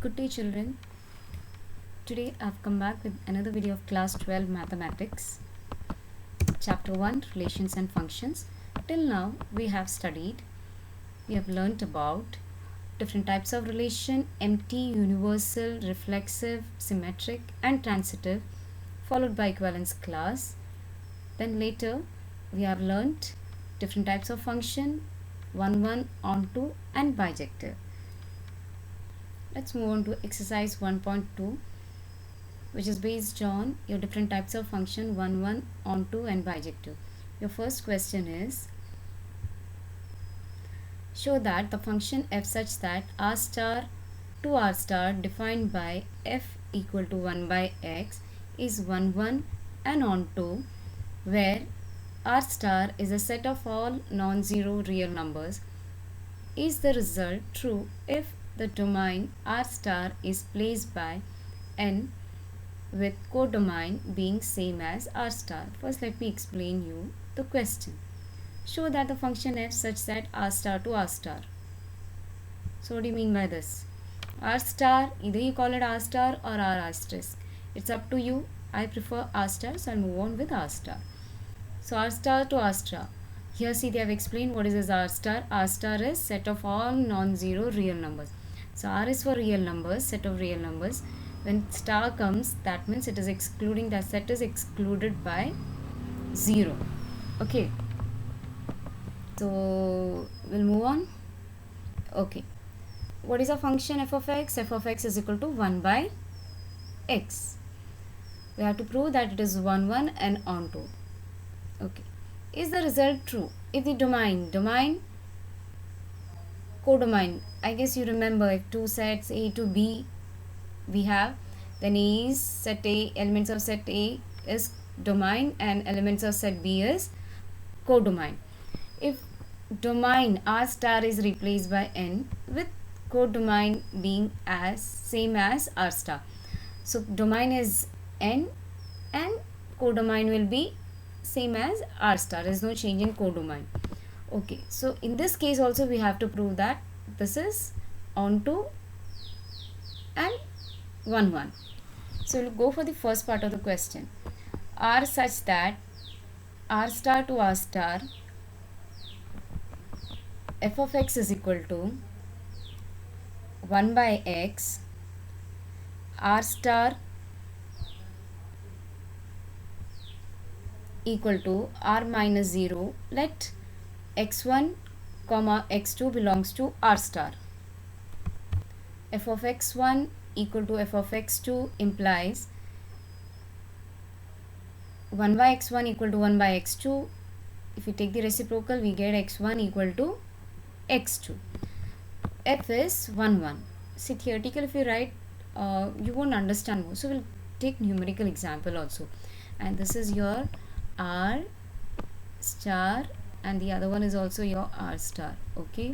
Good day, children. Today I've come back with another video of class 12 mathematics, chapter 1 relations and functions. Till now we have learnt about different types of relation: empty, universal, reflexive, symmetric and transitive, followed by equivalence class. Then later we have learnt different types of function: one, onto and bijective. Let's move on to exercise 1.2, which is based on your different types of function: one, onto and bijective. Your first question is, show that the function f such that r star to r star defined by f equal to 1 by x is 1 and onto, where r star is a set of all non-zero real numbers. Is the result true if the domain r star is placed by n with codomain being same as r star? First let me explain you the question. Show that the function f such that r star to r star. So what do you mean by this? R star, either you call it r star or r asterisk. It's up to you. I prefer r star, so I'll move on with r star. So r star to r star. Here see, they have explained what is this r star. R star is set of all non-zero real numbers. So r is for real numbers, set of real numbers. When star comes, that means it is excluding, that set is excluded by 0. Okay. So we'll move on. Okay. What is a function f of x? F of x is equal to 1 by x. We have to prove that it is 1 and onto. Okay. Is the result true if the domain, codomain, I guess you remember, if two sets A to B we have, then A is set A, elements of set A is domain and elements of set B is codomain. If domain r star is replaced by n with codomain being as same as r star, so domain is n and codomain will be same as r star. There is no change in codomain. Okay, so in this case also we have to prove that this is onto and 1. So we'll go for the first part of the question. R such that r star to r star f of x is equal to 1 by x, r star equal to r minus 0. Let x1 comma x2 belongs to r star. F of x1 equal to f of x2 implies 1 by x1 equal to 1 by x2. If we take the reciprocal, we get x1 equal to x2. F is 1. See, theoretical if you write, you won't understand more. So we'll take numerical example also. And this is your r star and the other one is also your r star. Okay.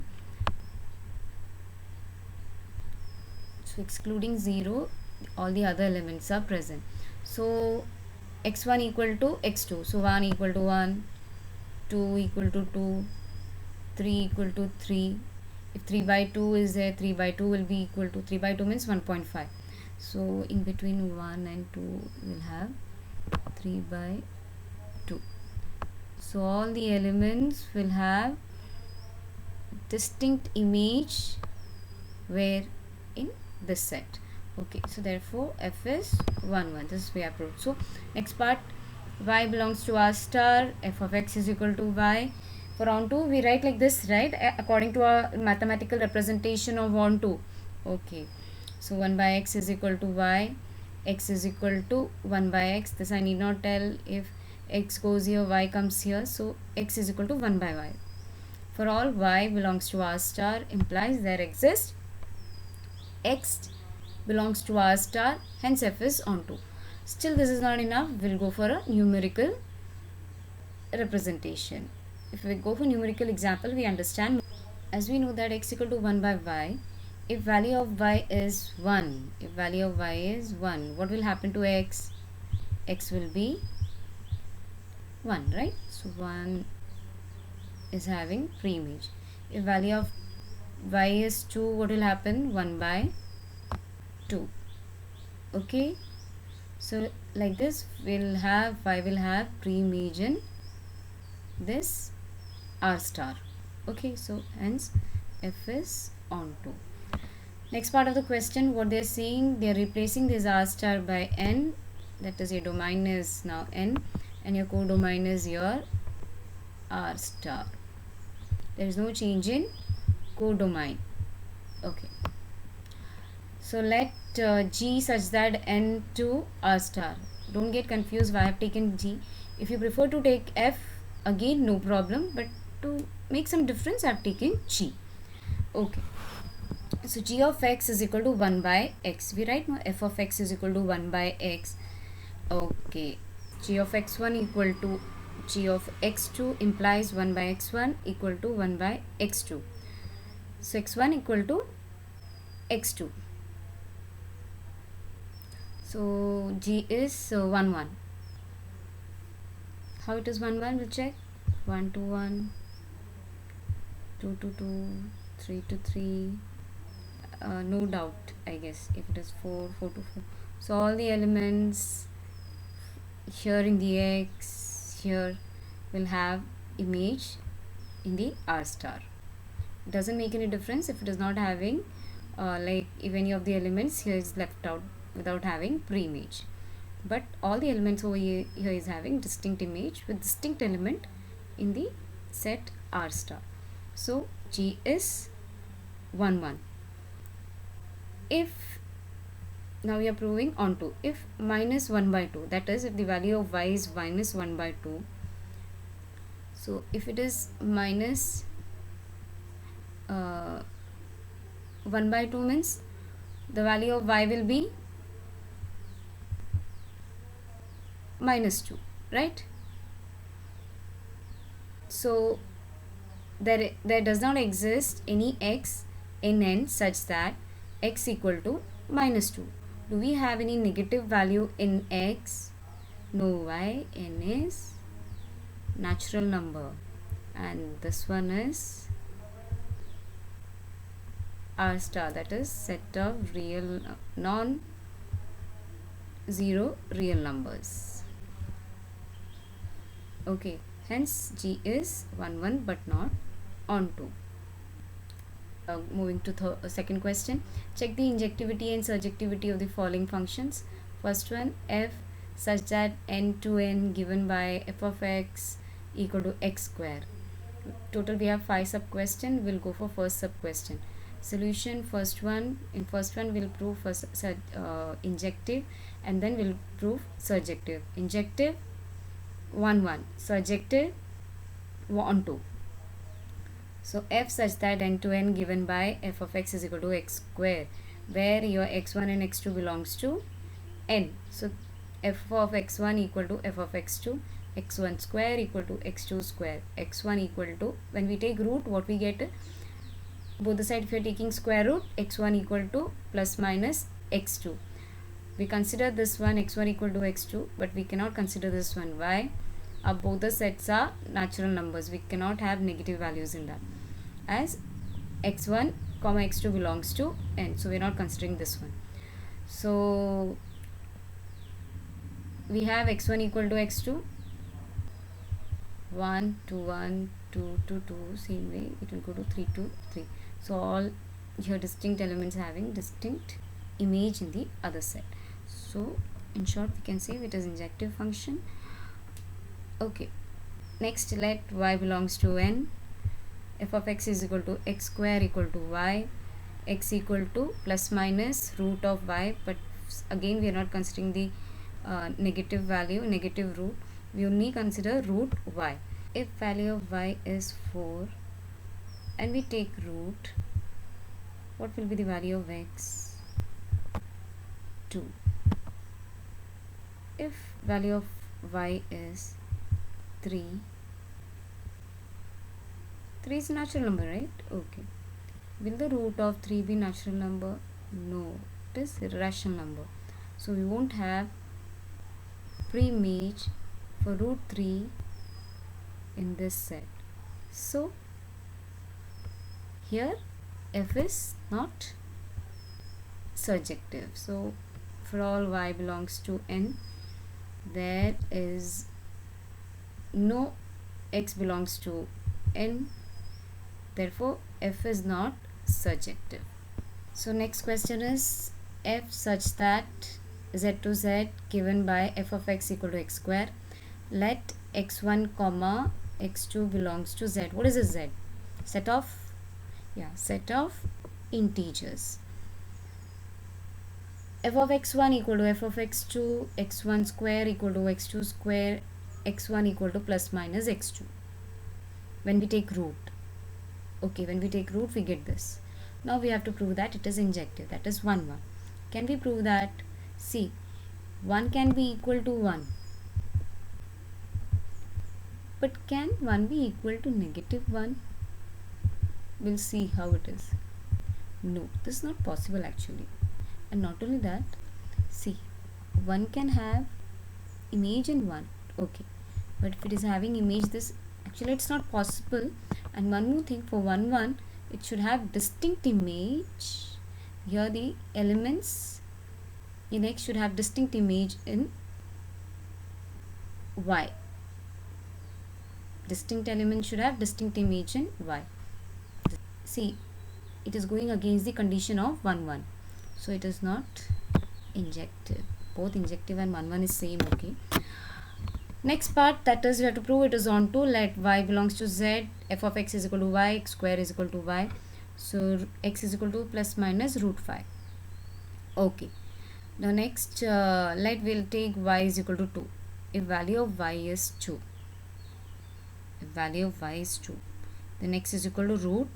So excluding 0, all the other elements are present. So x1 equal to x2. So 1 equal to 1, 2 equal to 2, 3 equal to 3. If 3 by 2 is there, 3 by 2 will be equal to, 3 by 2 means 1.5. So in between 1 and 2 we'll have 3 by 2. So all the elements will have distinct image where in this set. Okay, so therefore f is 1. This we have proved. So next part, y belongs to r star, f of x is equal to y. For onto we write like this, right, according to our mathematical representation of onto. Okay, so 1 by x is equal to y, x is equal to 1 by x. This I need not tell. If x goes here, y comes here, so x is equal to 1 by y. For all y belongs to r star implies there exists x belongs to r star, hence f is onto. Still this is not enough, we'll go for a numerical representation. If we go for numerical example, we understand. As we know that x equal to 1 by y, if value of y is 1, what will happen to x? X will be 1, right? So 1 is having pre-image. If value of y is 2, what will happen? 1 by 2. Okay, so like this I will have pre-image in this R star. Okay, so hence F is onto. Next part of the question, what they're saying, they're replacing this R star by N, that is your domain is now N and your codomain is your R star. There is no change in codomain. Okay, so let G such that N to R star. Don't get confused why I have taken G. If you prefer to take F, again no problem, but to make some difference I have taken G. Okay, so G of x is equal to 1 by x. We write now f of x is equal to 1 by x. Okay, G of x1 equal to G of x2 implies 1 by x1 equal to 1 by x2. So x1 equal to x2. So G is 1 1. How it is 1 1? We'll check. 1 to 1, 2 to 2, 3 to 3. No doubt, I guess, if it is 4, 4 to 4. So all the elements here in the x here will have image in the R star. It doesn't make any difference if it is not having like if any of the elements here is left out without having pre-image, but all the elements over here is having distinct image with distinct element in the set R star. So G is 1 1. If now we are proving onto, if minus 1 by 2, that is if the value of y is minus 1 by 2, so if it is minus 1 by 2 means the value of y will be minus 2, right? So there does not exist any x in n such that x equal to minus 2. Do we have any negative value in x? No. Why? N is natural number and this one is R star, that is set of real non-zero real numbers. Okay, hence G is 1 1 but not onto. Moving to second question, check the injectivity and surjectivity of the following functions. First one, f such that n to n given by f of x equal to x square. Total we have 5 sub question. We'll go for first sub question. Solution, in first one we'll prove first injective and then we'll prove surjective. Injective 1 1, surjective 1 2. So f such that n to n given by f of x is equal to x square, where your x1 and x2 belongs to n. So f of x1 equal to f of x2, x1 square equal to x2 square, x1 equal to, when we take root, what we get, both the side if you are taking square root, x1 equal to plus minus x2. We consider this one x1 equal to x2, but we cannot consider this one. Why? Both the sets are natural numbers. We cannot have negative values in that, as x1 comma x2 belongs to n. So we are not considering this one. So we have x1 equal to x2, 1 to 1, 2 to 2, same way it will go to 3 to 3. So all your distinct elements having distinct image in the other set. So in short we can say it is injective function. Okay, next let y belongs to n, f of x is equal to x square equal to y, x equal to plus minus root of y, but again we are not considering the negative value, negative root, we only consider root y. If value of y is 4 and we take root, what will be the value of x? 2. If value of y is 3 is a natural number, right? Okay. Will the root of 3 be natural number? No, it is irrational number. So we won't have pre-image for root 3 in this set. So here f is not surjective. So for all y belongs to n, there is no x belongs to n, therefore f is not surjective. So next question is f such that z to z given by f of x equal to x square, let x1 comma x2 belongs to z. What is a z? Set of integers. F of x1 equal to f of x2, x1 square equal to x2 square, x1 equal to plus minus x2. When we take root, okay, when we take root we get this. Now we have to prove that it is injective, that is 1 1. Can we prove that? See, 1 can be equal to 1, but can 1 be equal to negative 1? We'll see how it is. No, this is not possible actually. And not only that, see, 1 can have image in 1, okay, but if it is having image this, actually it's not possible. And one more thing, for 1 1 it should have distinct image. Here the elements in x should have distinct image in y. Distinct element should have distinct image in y. See, it is going against the condition of 1 1, so it is not injective. Both injective and 1 1 is same, okay. Next part, that is we have to prove it is onto let y belongs to z, f of x is equal to y, x square is equal to y, so x is equal to plus minus root 5. Okay, now next let we'll take y is equal to 2. If value of y is 2, then x is equal to root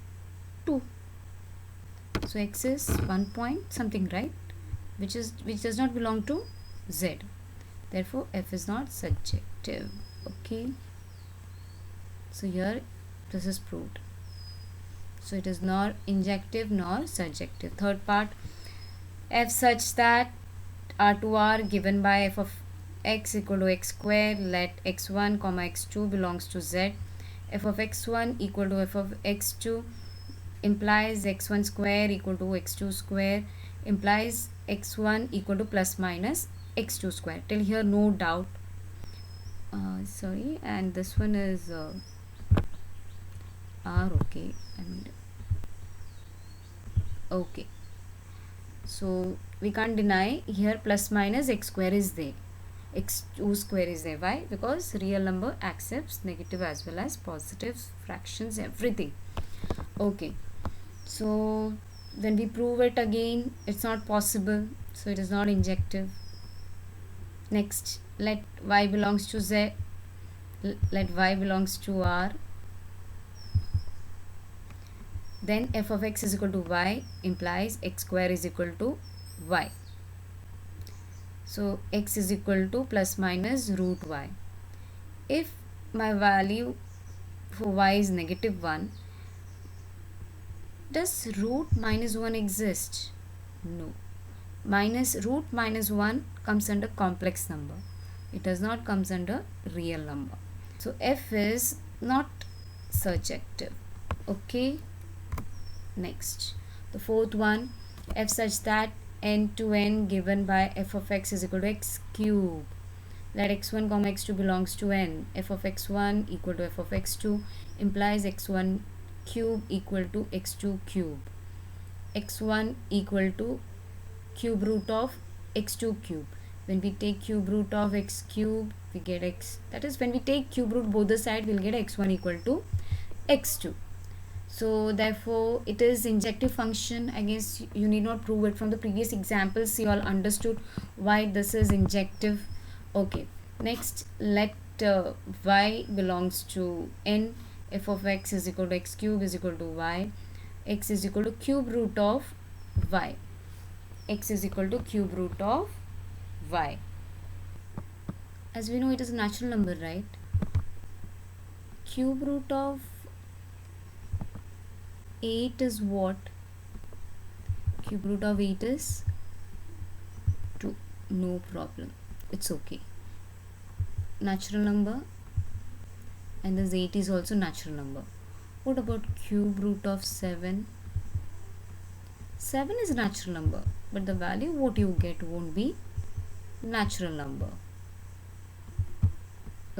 2. So x is 1 point something, right, which does not belong to z. Therefore f is not surjective. Okay, so here this is proved. So it is nor injective nor surjective. Third part, f such that R2R given by f of x equal to x square, let x1 comma x2 belongs to z, f of x1 equal to f of x2 implies x1 square equal to x2 square implies x1 equal to plus minus x2 square. Till here no doubt. Sorry, and this one is R, okay, and okay, so we can't deny here plus minus x square is there, x2 square is there. Why? Because real number accepts negative as well as positive fractions, everything. Okay, so when we prove it again, it's not possible, so it is not injective. Next, let y belongs to z, let y belongs to r, then f of x is equal to y implies x square is equal to y. So x is equal to plus minus root y. If my value for y is negative 1, does root minus 1 exist? No. Root minus 1 comes under complex number. It does not comes under real number. So f is not surjective. Okay. Next, the fourth one, f such that n to n given by f of x is equal to x cube. Let x1 comma x2 belongs to n. F of x1 equal to f of x2 implies x1 cube equal to x2 cube. x1 equal to cube root of x2 cube. When we take cube root of x cube, we get x. That is, when we take cube root both the side, we'll get x1 equal to x2. So therefore it is injective function. I guess you need not prove it. From the previous examples you all understood why this is injective. Okay, next, let y belongs to n, f of x is equal to x cube is equal to y, x is equal to cube root of y, x is equal to cube root of y. As we know, it is a natural number, right? Cube root of 8 is what? Cube root of 8 is 2. No problem, it's okay. Natural number, and this 8 is also natural number. What about cube root of 7? 7 is a natural number. but the value what you get won't be natural number.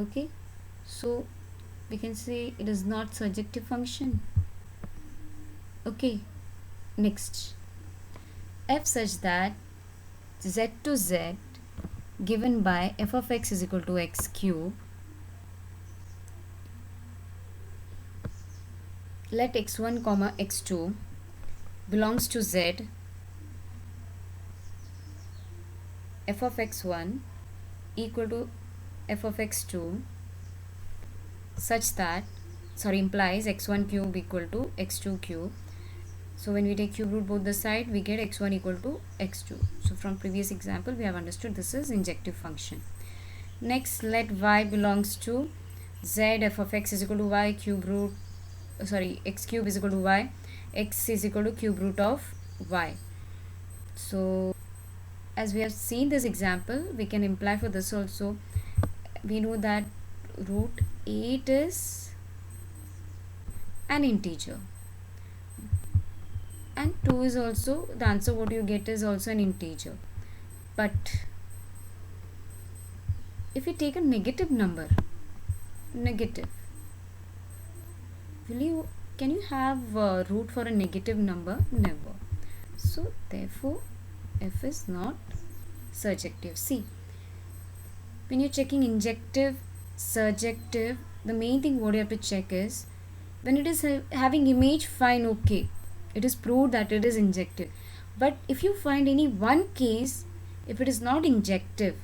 Okay, so we can say it is not surjective function. Okay, next, f such that z to z given by f of x is equal to x cube, let x1 comma x2 belongs to z, f of x1 equal to f of x2 such that, implies x1 cube equal to x2 cube. So when we take cube root both the side, we get x1 equal to x2. So from previous example, we have understood this is injective function. Next, let y belongs to z, f of x is equal to y cube root, x cube is equal to y, x is equal to cube root of y. So as we have seen this example, we can imply for this also. We know that root 8 is an integer, and 2 is also, the answer what you get is also an integer. But if you take a negative number, negative, can you have a root for a negative number? Never. So therefore f is not surjective. See, when you're checking injective, surjective, the main thing what you have to check is when it is having image, fine, okay, it is proved that it is injective. But if you find any one case, if it is not injective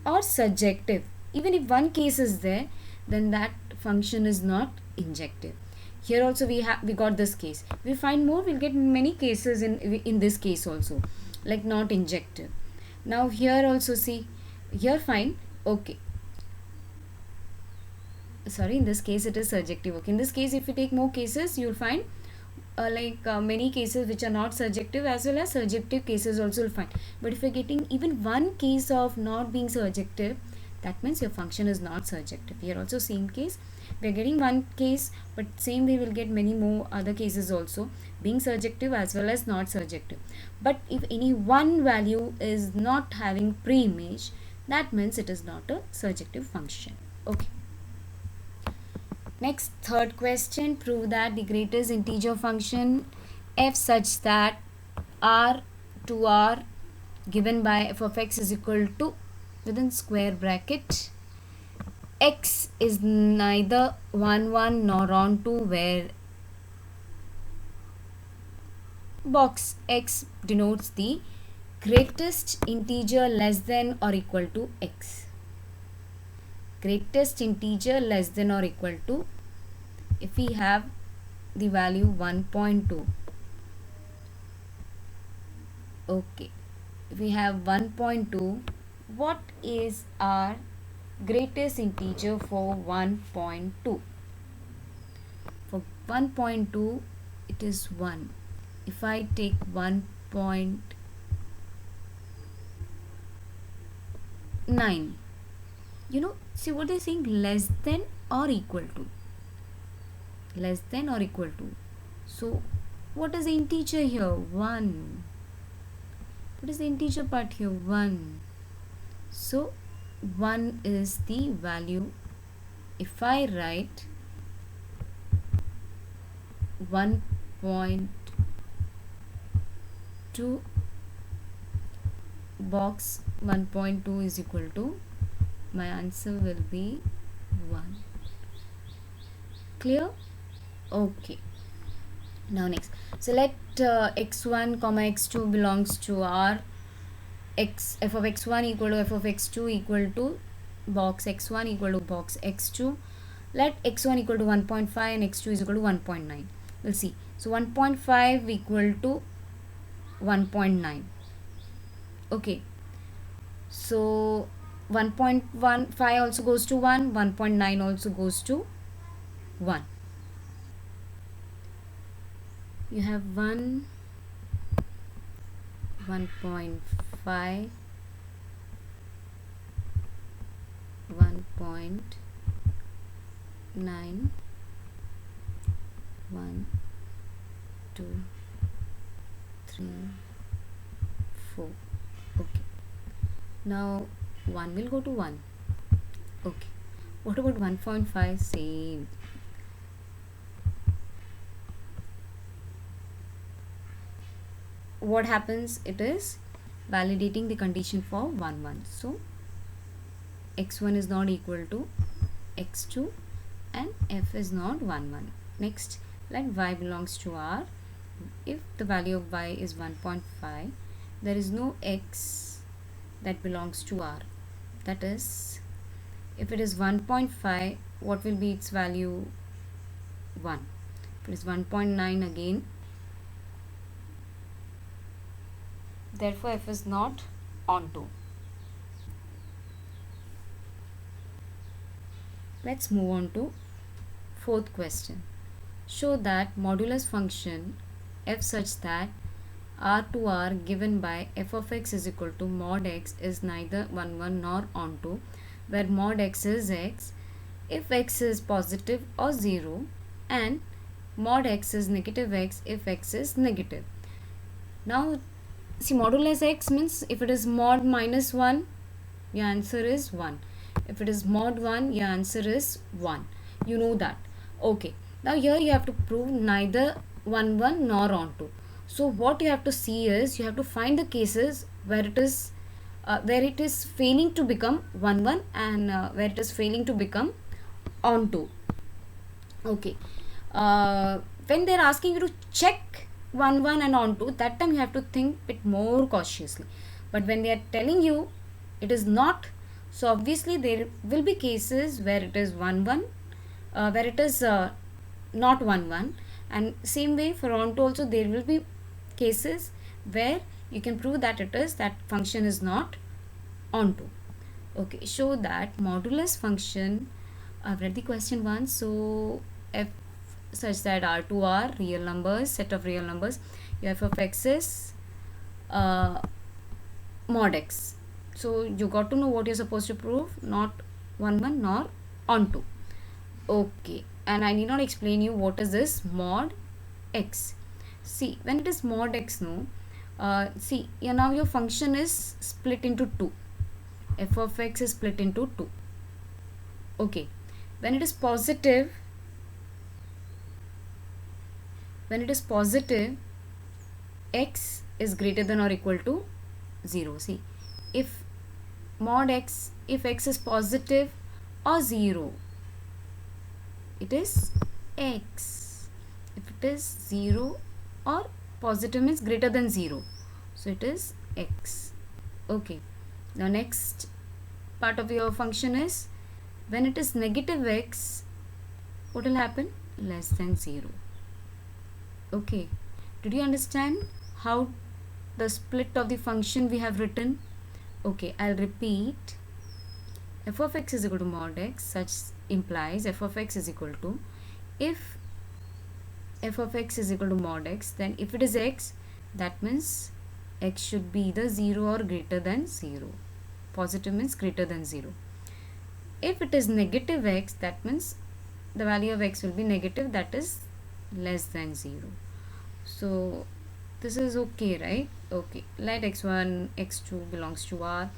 or surjective, even if one case is there, then that function is not injective. Here also we got this case. We find more, we'll get many cases in this case also, like not injective. Now here also see, here fine, okay, in this case it is surjective. Okay, in this case if you take more cases, you'll find many cases which are not surjective as well as surjective cases also will find. But if you're getting even one case of not being surjective, that means your function is not surjective. Here also same case, we're getting one case, but same way we'll get many more other cases also being surjective as well as not surjective. But if any one value is not having pre-image, that means it is not a surjective function. Okay. Next, third question, prove that the greatest integer function f such that r to r given by f of x is equal to, within square bracket, x is neither 1 1 nor on 2, where box x denotes the greatest integer less than or equal to x. Greatest integer less than or equal to, if we have the value 1.2, okay, if we have 1.2, what is our greatest integer for 1.2? For 1.2 it is 1. If I take 1.9, see what they're saying, less than or equal to, less than or equal to. So what is the integer here? 1. What is the integer part here? 1. So 1 is the value. If I write 1.2 box 1.2 is equal to, my answer will be 1. Clear? Okay. Now next, so let x1 comma x2 belongs to r, f of x1 equal to f of x2 equal to box x1 equal to box x2. Let x1 equal to 1.5 and x2 is equal to 1.9. We'll see. So 1.5 equal to 1.9. Okay. So 1.15 also goes to 1, 1.9 also goes to 1. You have 1, 1.5, 1.9, 1, 2, 3, 4. Okay, now 1 will go to 1. Okay, what about 1.5? Same. What happens? It is validating the condition for 1 1. So x1 is not equal to x2 and f is not 1 1. Next, let y belongs to R. If the value of y is 1.5, there is no x that belongs to R. That is, if it is 1.5, what will be its value? 1. If it is 1.9, again, therefore f is not onto. Let's move on to fourth question. Show that modulus function f such that R to R given by f of x is equal to mod x is neither 1 1 nor onto, where mod x is x if x is positive or 0 and mod x is negative x if x is negative. Now see, modulus x means if it is mod minus 1, your answer is 1. If it is mod 1, your answer is 1. You know that. Okay. Now here you have to prove neither 1 1 nor onto. So what you have to see is you have to find the cases where it is failing to become 1 1 and where it is failing to become onto. Okay. When they are asking you to check 1 1 and onto, that time you have to think a bit more cautiously. But when they are telling you it is not, so obviously there will be cases where it is 1 1, where it is not 1 1, and same way for onto also there will be cases where you can prove that that function is not onto. Okay, show that modulus function. I've read the question once. So f such that R to R real numbers, set of real numbers, your f of x is mod x. So you got to know what you're supposed to prove, not 1 1 nor onto. Okay, and I need not explain you what is this mod x. See, when it is mod x, no, see, now your function is split into 2. F of x is split into 2. Okay, when it is positive, x is greater than or equal to 0. See, if mod x, if x is positive or 0, it is x. If it is 0 or positive means greater than 0, so it is x. Okay, the next part of your function is when it is negative x, what will happen? Less than 0. Okay, did you understand how the split of the function we have written? Okay, I'll repeat. F of x is equal to mod x, such implies f of x is equal to, if f of x is equal to mod x, then if it is x, that means x should be either 0 or greater than 0. Positive means greater than 0. If it is negative x, that means the value of x will be negative, that is less than 0. So this is okay, right? Okay, let x1 x2 belongs to R.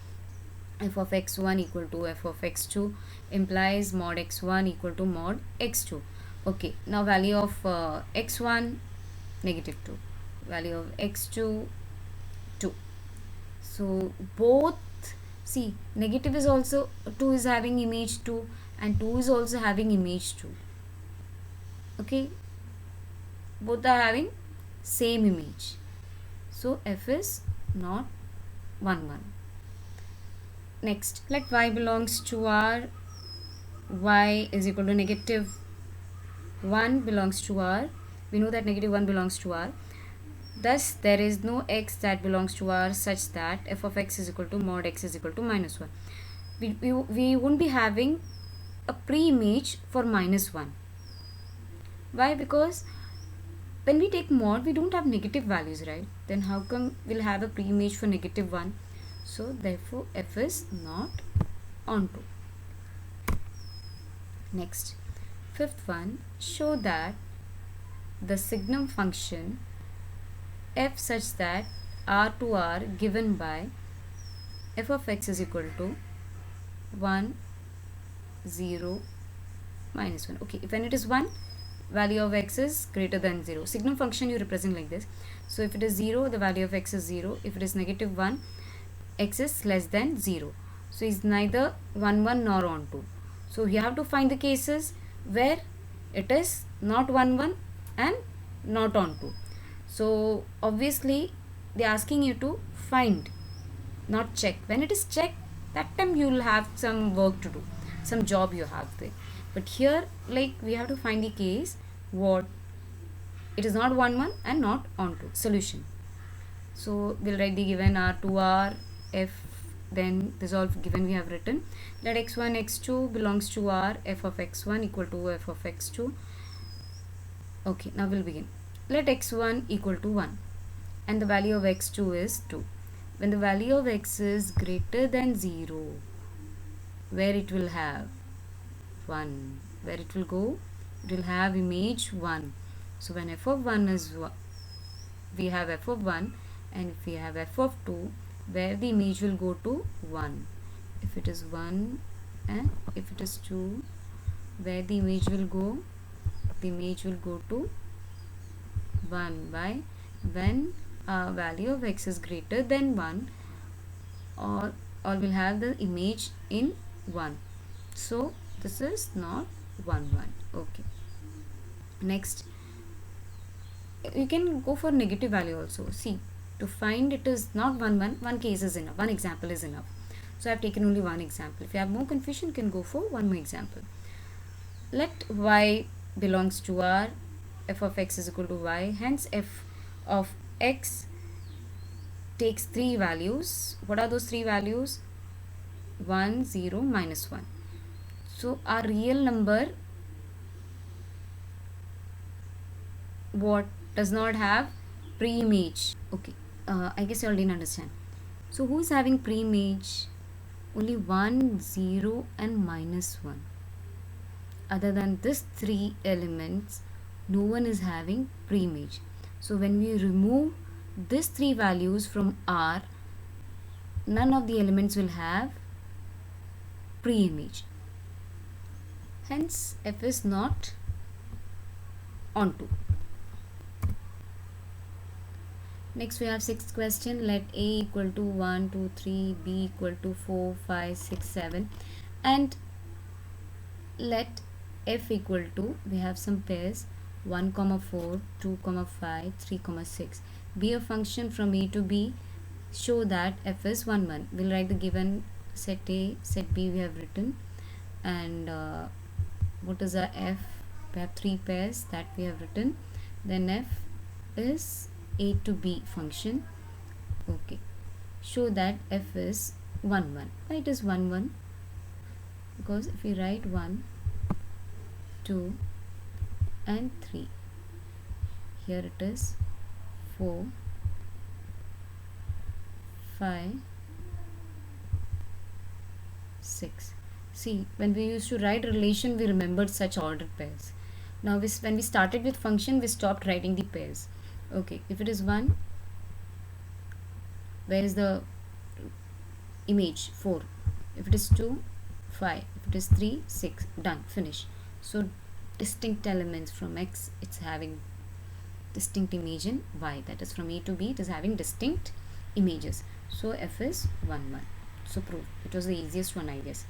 F of x1 equal to f of x2 implies mod x1 equal to mod x2. Okay, now value of x1 negative 2, value of x2 2. So both, see, negative is also, 2 is having image 2 and 2 is also having image 2. Okay, both are having same image, so f is not 1 1. Next, let y belongs to R, y is equal to negative 1 belongs to R. We know that negative 1 belongs to R. Thus, there is no x that belongs to R such that f of x is equal to mod x is equal to minus 1. We won't be having a pre-image for minus 1. Why? Because when we take mod, we don't have negative values, right? Then how come we'll have a pre-image for negative 1? So therefore f is not onto. Next, fifth one, show that the signum function f such that R to R given by f of x is equal to 1, 0, minus 1. Okay, when it is 1, value of x is greater than 0. Signum function you represent like this. So if it is 0, the value of x is 0. If it is negative 1, x is less than 0. So it's neither 1 1 nor on 2. So you have to find the cases where it is not 1 1 and not on 2. So obviously they are asking you to find, not check. When it is check, that time you will have some work to do, some job you have there. But here, like, we have to find the case what it is not 1 1 and not on 2. Solution. So we'll write the given R to R f, then this all given we have written. Let x1 x2 belongs to R, f of x1 equal to f of x2. Okay, now we'll begin. Let x1 equal to 1 and the value of x2 is 2. When the value of x is greater than 0, where it will have 1, where it will go, it will have image 1. So when f of 1 is 1, we have f of 1, and if we have f of 2, where the image will go to 1. If it is 1 and if it is 2, where the image will go, the image will go to 1 by when value of x is greater than 1, or will have the image in 1. So this is not 1 1. Okay, next you can go for negative value also. See, to find it is not 1 1, one case is enough, one example is enough. So I have taken only one example. If you have more confusion, you can go for one more example. Let y belongs to R, f of x is equal to y, hence f of x takes 3 values. What are those 3 values? 1, 0, minus 1. So our real number what does not have pre-image. Okay, I guess you all didn't understand. So who is having pre-image? Only 1, 0 and minus 1. Other than these 3 elements, no one is having pre-image. So when we remove these 3 values from R, none of the elements will have pre-image. Hence f is not onto. Next we have 6th question. Let a equal to 1, 2, 3, b equal to 4, 5, 6, 7, and let f equal to, we have some pairs 1, 4, 2, 5, 3, 6, be a function from a to b. Show that f is 1 1. We'll write the given set a, set b we have written, and what is our f? We have 3 pairs that we have written. Then f is a to b function. Okay, show that f is 1 1. Why it is 1 1? Because if we write 1, 2 and 3, here it is 4, 5, 6. See, when we used to write relation, we remembered such ordered pairs. Now when we started with function, we stopped writing the pairs. Okay, if it is 1, where is the image? 4. If it is 2, 5. If it is 3, 6. Done, finish. So distinct elements from x, it's having distinct image in y. That is from a to b, it is having distinct images. So f is 1 1. So prove. It was the easiest one, I guess.